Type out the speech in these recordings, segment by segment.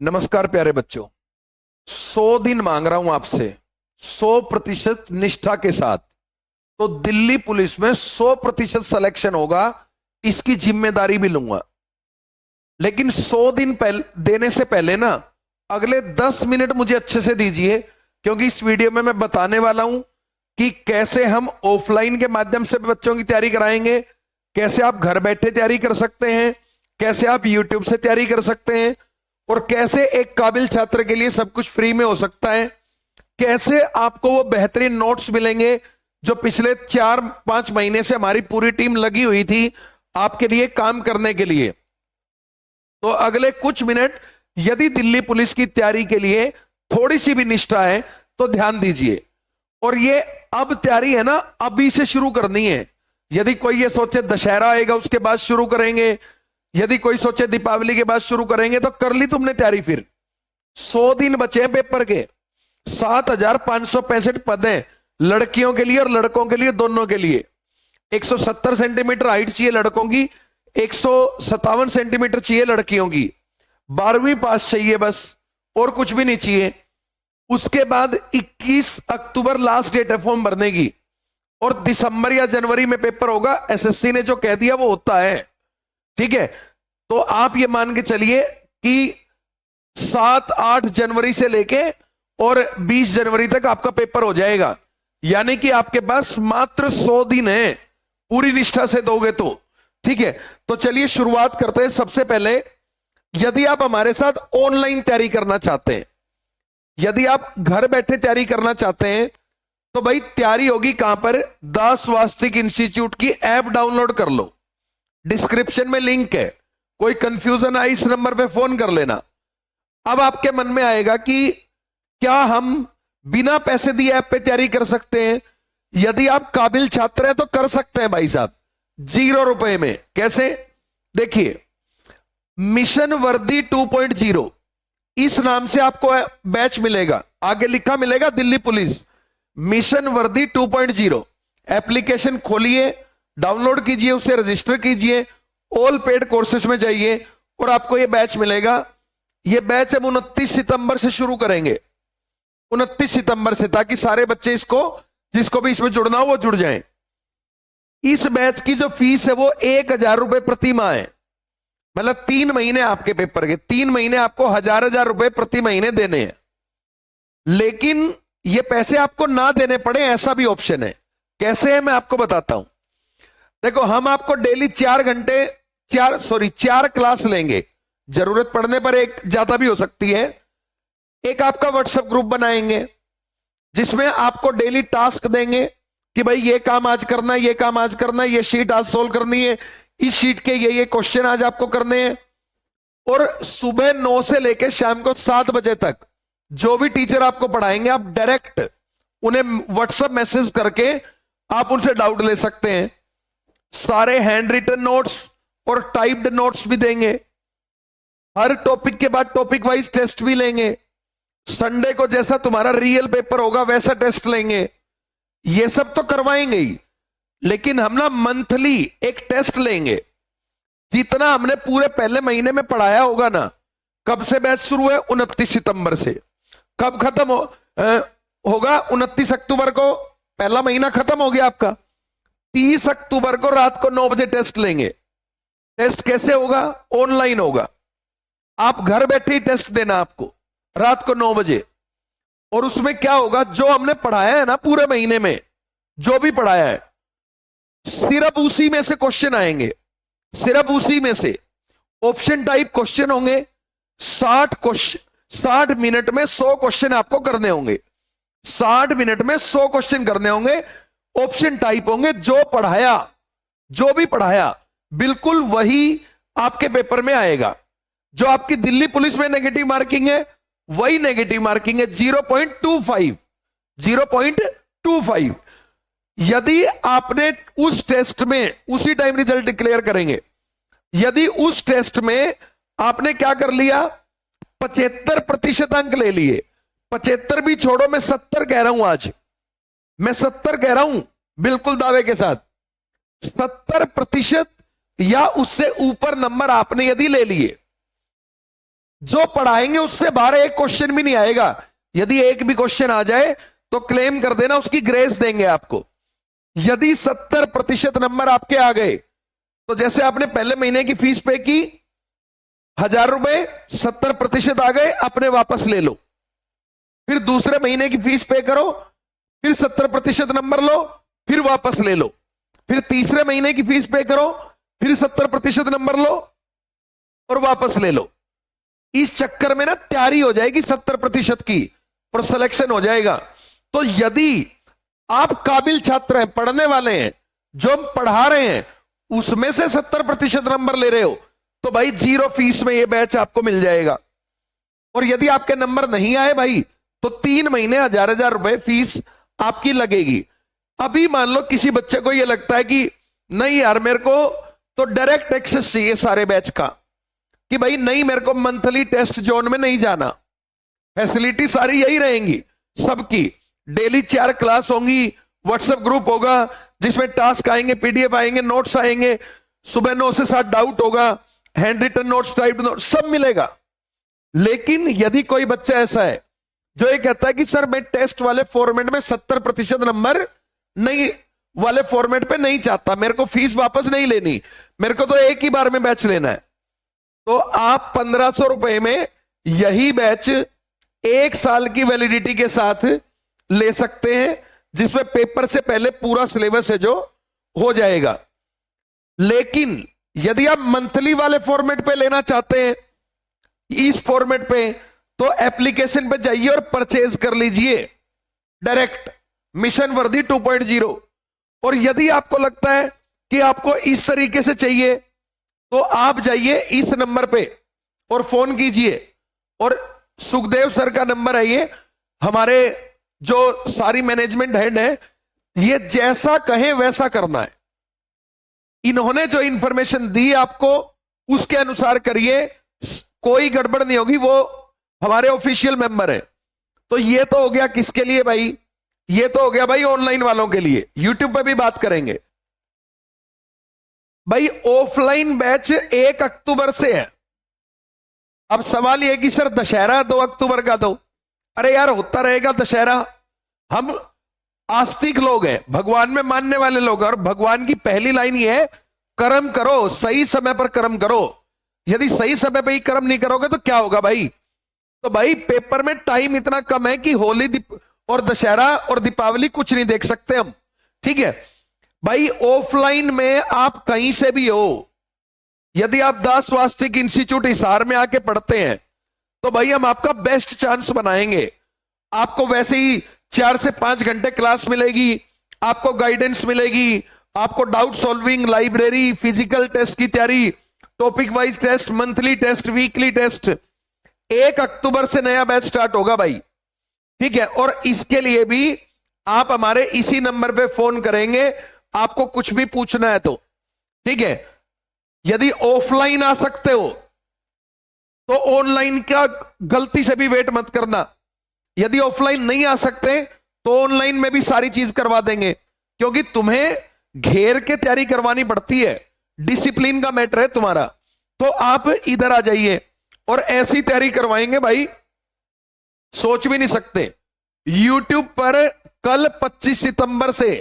नमस्कार प्यारे बच्चों। 100 दिन मांग रहा हूं आपसे 100% निष्ठा के साथ। तो दिल्ली पुलिस में 100% सिलेक्शन होगा, इसकी जिम्मेदारी भी लूंगा। लेकिन 100 दिन देने से पहले ना अगले 10 मिनट मुझे अच्छे से दीजिए, क्योंकि इस वीडियो में मैं बताने वाला हूं कि कैसे हम ऑफलाइन के माध्यम से बच्चों की तैयारी कराएंगे, कैसे आप घर बैठे तैयारी कर सकते हैं, कैसे आप यूट्यूब से तैयारी कर सकते हैं, और कैसे एक काबिल छात्र के लिए सब कुछ फ्री में हो सकता है, कैसे आपको वो बेहतरीन नोट्स मिलेंगे जो पिछले 4-5 महीने से हमारी पूरी टीम लगी हुई थी आपके लिए काम करने के लिए। तो अगले कुछ मिनट यदि दिल्ली पुलिस की तैयारी के लिए थोड़ी सी भी निष्ठा है तो ध्यान दीजिए। और ये अब तैयारी है ना, अभी से शुरू करनी है। यदि कोई ये सोचे दशहरा आएगा उसके बाद शुरू करेंगे, यदि कोई सोचे दीपावली के बाद शुरू करेंगे, तो कर ली तुमने तैयारी। फिर 100 दिन बचे हैं पेपर के, 7,565 पद हैं लड़कियों के लिए और लड़कों के लिए, दोनों के लिए। 170 सेंटीमीटर हाइट चाहिए लड़कों की, 157 सेंटीमीटर चाहिए लड़कियों की। 12वीं पास चाहिए बस, और कुछ भी नहीं चाहिए। उसके बाद 21 अक्टूबर लास्ट डेट है फॉर्म भरने की, और दिसंबर या जनवरी में पेपर होगा। एसएससी ने जो कह दिया वो होता है, ठीक है। तो आप ये मान के चलिए कि 7-8 जनवरी से लेके और 20 जनवरी तक आपका पेपर हो जाएगा। यानी कि आपके पास मात्र 100 दिन है, पूरी निष्ठा से दोगे तो, ठीक है। तो चलिए शुरुआत करते हैं। सबसे पहले यदि आप हमारे साथ ऑनलाइन तैयारी करना चाहते हैं, यदि आप घर बैठे तैयारी करना चाहते हैं, तो भाई तैयारी होगी कहां पर? दास वास्तिक इंस्टीट्यूट की ऐप डाउनलोड कर लो, डिस्क्रिप्शन में लिंक है। कोई कंफ्यूजन आई इस नंबर पे फोन कर लेना। अब आपके मन में आएगा कि क्या हम बिना पैसे दिए ऐप पे तैयारी कर सकते हैं? यदि आप काबिल छात्र हैं तो कर सकते हैं भाई साहब, 0 रुपए में। कैसे? देखिए, मिशन वर्दी 2.0 इस नाम से आपको बैच मिलेगा, आगे लिखा मिलेगा दिल्ली पुलिस मिशन वर्दी 2.0। एप्लीकेशन खोलिए, डाउनलोड कीजिए, उसे रजिस्टर कीजिए, ऑल पेड कोर्सेज में जाइए और आपको यह बैच मिलेगा। यह बैच हम 29 सितंबर से शुरू करेंगे, 29 सितंबर से, ताकि सारे बच्चे इसको, जिसको भी इसमें जुड़ना हो वो जुड़ जाएं। इस बैच की जो फीस है वो 1,000 रुपए प्रति माह है। मतलब 3 महीने आपके पेपर के, 3 महीने आपको 1,000 रुपए प्रति महीने देने हैं। लेकिन ये पैसे आपको ना देने पड़े ऐसा भी ऑप्शन है। कैसे है मैं आपको बताता हूं। देखो, हम आपको डेली 4 क्लास लेंगे, जरूरत पड़ने पर एक ज्यादा भी हो सकती है। एक आपका व्हाट्सएप ग्रुप बनाएंगे जिसमें आपको डेली टास्क देंगे कि भाई ये काम आज करना है, ये काम आज करना है, ये शीट आज सोल्व करनी है, इस शीट के ये क्वेश्चन आज आपको करने हैं। और सुबह 9 से लेकर शाम को 7 बजे तक जो भी टीचर आपको पढ़ाएंगे, आप डायरेक्ट उन्हें व्हाट्सएप मैसेज करके आप उनसे डाउट ले सकते हैं। सारे हैंड रिटन नोट्स और टाइप्ड नोट्स भी देंगे। हर टॉपिक के बाद टॉपिक वाइज टेस्ट भी लेंगे। संडे को जैसा तुम्हारा रियल पेपर होगा वैसा टेस्ट लेंगे। ये सब तो करवाएंगे ही, लेकिन हम ना मंथली एक टेस्ट लेंगे। जितना हमने पूरे पहले महीने में पढ़ाया होगा ना, कब से बैच शुरू है? 29 सितंबर से। कब खत्म होगा? 29 अक्टूबर को पहला महीना खत्म हो गया आपका। 30 अक्टूबर को रात को 9 बजे टेस्ट लेंगे। टेस्ट कैसे होगा? ऑनलाइन होगा। आप घर बैठे ही टेस्ट देना आपको, रात को 9 बजे। और उसमें क्या होगा? जो हमने पढ़ाया है ना पूरे महीने में, जो भी पढ़ाया है, सिर्फ उसी में से क्वेश्चन आएंगे। सिर्फ उसी में से ऑप्शन टाइप क्वेश्चन होंगे। 60 मिनट में 100 क्वेश्चन आपको करने होंगे। 60 मिनट में 100 क्वेश्चन करने होंगे। ऑप्शन टाइप होंगे। जो पढ़ाया, जो भी पढ़ाया, बिल्कुल वही आपके पेपर में आएगा। जो आपकी दिल्ली पुलिस में नेगेटिव मार्किंग है वही नेगेटिव मार्किंग है, 0.25। 0.25। यदि आपने उस टेस्ट में, उसी टाइम रिजल्ट डिक्लेयर करेंगे, यदि उस टेस्ट में आपने क्या कर लिया, 75% अंक ले लिए। 75 भी छोड़ो, मैं 70 कह रहा हूं। आज मैं 70 कह रहा हूं बिल्कुल दावे के साथ। 70% या उससे ऊपर नंबर आपने यदि ले लिए, जो पढ़ाएंगे उससे बाहर एक क्वेश्चन भी नहीं आएगा। यदि एक भी क्वेश्चन आ जाए तो क्लेम कर देना, उसकी ग्रेस देंगे आपको। यदि 70% नंबर आपके आ गए तो जैसे आपने पहले महीने की फीस पे की 1,000 रुपए, 70% आ गए, अपने वापस ले लो। फिर दूसरे महीने की फीस पे करो, फिर 70% नंबर लो, फिर वापस ले लो। फिर तीसरे महीने की फीस पे करो, फिर 70% नंबर लो और वापस ले लो। इस चक्कर में ना तैयारी हो जाएगी 70% की और सिलेक्शन हो जाएगा। तो यदि आप काबिल छात्र हैं, पढ़ने वाले हैं, जो हम पढ़ा रहे हैं उसमें से 70% नंबर ले रहे हो, तो भाई 0 फीस में यह बैच आपको मिल जाएगा। और यदि आपके नंबर नहीं आए भाई तो 3 महीने 1,000 रुपए फीस आपकी लगेगी। अभी मान लो किसी बच्चे को यह लगता है कि नहीं यार मेरे को तो डायरेक्ट एक्सेस चाहिए सारे बैच का, कि भाई नहीं मेरे को मंथली टेस्ट जोन में नहीं जाना, फैसिलिटी सारी यही रहेंगी सबकी। डेली 4 क्लास होंगी, व्हाट्सएप ग्रुप होगा जिसमें टास्क आएंगे, पीडीएफ आएंगे, नोट्स आएंगे, सुबह 9 से 7 डाउट होगा, hand written notes, type notes सब मिलेगा। लेकिन यदि कोई बच्चा ऐसा है जो ये कहता है कि सर मैं टेस्ट वाले फॉर्मेट में 70% नंबर नहीं वाले फॉर्मेट पे नहीं चाहता, मेरे को फीस वापस नहीं लेनी, मेरे को तो एक ही बार में बैच लेना है, तो आप 1,500 रुपए में यही बैच 1 साल की वैलिडिटी के साथ ले सकते हैं, जिसमें पेपर से पहले पूरा सिलेबस है जो हो जाएगा। लेकिन यदि आप मंथली वाले फॉर्मेट पे लेना चाहते हैं, इस फॉर्मेट पे, तो एप्लीकेशन पे जाइए और परचेज कर लीजिए डायरेक्ट मिशन वर्दी 2.0। और यदि आपको लगता है कि आपको इस तरीके से चाहिए तो आप जाइए इस नंबर पे और फोन कीजिए, और सुखदेव सर का नंबर है ये, हमारे जो सारी मैनेजमेंट हेड है, ये जैसा कहें वैसा करना है। इन्होंने जो इंफॉर्मेशन दी आपको उसके अनुसार करिए, कोई गड़बड़ नहीं होगी, वो हमारे ऑफिशियल मेंबर है। तो ये तो हो गया किसके लिए भाई, ये तो हो गया भाई ऑनलाइन वालों के लिए। यूट्यूब पे भी बात करेंगे भाई। ऑफलाइन बैच 1 अक्टूबर से है। अब सवाल यह कि सर दशहरा 2 अक्टूबर का दो, अरे यार होता रहेगा दशहरा। हम आस्तिक लोग हैं, भगवान में मानने वाले लोग हैं, और भगवान की पहली लाइन ये है कर्म करो, सही समय पर कर्म करो। यदि सही समय पर ही कर्म नहीं करोगे तो क्या होगा भाई। तो भाई पेपर में टाइम इतना कम है कि होली और दशहरा और दीपावली कुछ नहीं देख सकते हम, ठीक है भाई। ऑफलाइन में आप कहीं से भी हो, यदि आप दास स्वास्तिक इंस्टीट्यूट हिसार में आके पढ़ते हैं तो भाई हम आपका बेस्ट चांस बनाएंगे। आपको वैसे ही 4 से 5 घंटे क्लास मिलेगी, आपको गाइडेंस मिलेगी, आपको doubt solving, library, physical test की तैयारी, topic wise test, monthly test, weekly test. 1 अक्टूबर से नया बैच स्टार्ट होगा भाई, ठीक है। और इसके लिए भी आप हमारे इसी नंबर पे फोन करेंगे, आपको कुछ भी पूछना है तो, ठीक है। यदि ऑफलाइन आ सकते हो तो ऑनलाइन का गलती से भी वेट मत करना। यदि ऑफलाइन नहीं आ सकते तो ऑनलाइन में भी सारी चीज करवा देंगे, क्योंकि तुम्हें घेर के तैयारी करवानी पड़ती है, डिसिप्लिन का मैटर है तुम्हारा। तो आप इधर आ जाइए और ऐसी तैयारी करवाएंगे भाई, सोच भी नहीं सकते। YouTube पर कल 25 सितंबर से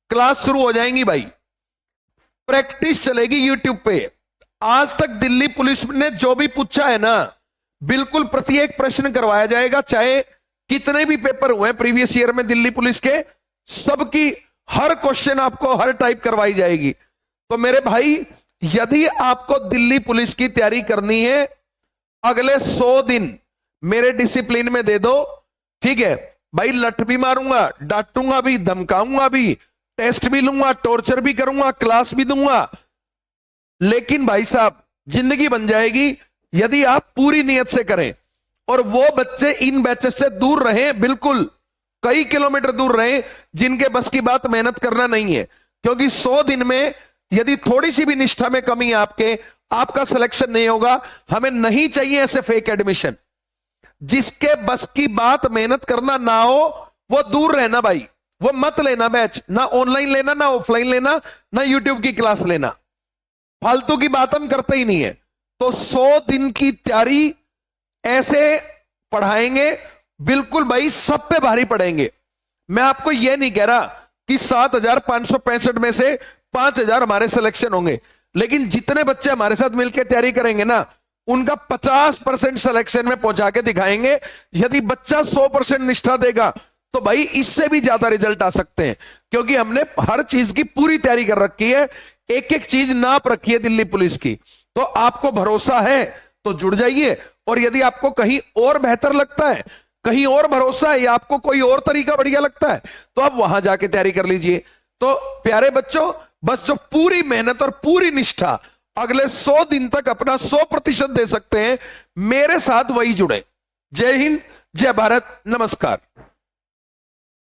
क्लास शुरू हो जाएंगी भाई, प्रैक्टिस चलेगी YouTube पे। आज तक दिल्ली पुलिस ने जो भी पूछा है ना, बिल्कुल प्रत्येक प्रश्न करवाया जाएगा, चाहे कितने भी पेपर हुए प्रीवियस ईयर में दिल्ली पुलिस के, सबकी हर क्वेश्चन आपको हर टाइप करवाई जाएगी। तो मेरे भाई यदि आपको दिल्ली पुलिस की तैयारी करनी है, अगले 100 दिन मेरे डिसिप्लिन में दे दो, ठीक है भाई। लठ भी मारूंगा, डांटूंगा भी, धमकाऊंगा भी, टेस्ट भी लूंगा, टॉर्चर भी करूंगा, क्लास भी दूंगा, लेकिन भाई साहब जिंदगी बन जाएगी यदि आप पूरी नियत से करें। और वो बच्चे इन बैचेस से दूर रहें, बिल्कुल कई किलोमीटर दूर रहें, जिनके बस की बात मेहनत करना नहीं है। क्योंकि 100 दिन में यदि थोड़ी सी भी निष्ठा में कमी है आपका सिलेक्शन नहीं होगा। हमें नहीं चाहिए ऐसे फेक एडमिशन। जिसके बस की बात मेहनत करना ना हो वो दूर रहना भाई, वो मत लेना बैच, ना ऑनलाइन लेना, ना ऑफलाइन लेना, ना यूट्यूब की क्लास लेना। फालतू की बात हम करते ही नहीं है। तो 100 दिन की तैयारी ऐसे पढ़ाएंगे, बिल्कुल भाई सब पे भारी पड़ेंगे। मैं आपको यह नहीं कह रहा कि 7,565 में से 5,000 हमारे सिलेक्शन होंगे, लेकिन जितने बच्चे हमारे साथ मिलकर तैयारी करेंगे ना, उनका 50% सिलेक्शन में पहुंचा के दिखाएंगे। यदि बच्चा 100% निष्ठा देगा तो भाई इससे भी ज्यादा रिजल्ट आ सकते हैं, क्योंकि हमने हर चीज की पूरी तैयारी कर रखी है, एक एक चीज नाप रखी है दिल्ली पुलिस की। तो आपको भरोसा है तो जुड़ जाइए, और यदि आपको कहीं और बेहतर लगता है, कहीं और भरोसा है, या आपको कोई और तरीका बढ़िया लगता है, तो आप वहां जाके तैयारी कर लीजिए। तो प्यारे बच्चों, बस जो पूरी मेहनत और पूरी निष्ठा अगले 100 दिन तक अपना 100% दे सकते हैं, मेरे साथ वही जुड़े। जय हिंद, जय भारत, नमस्कार।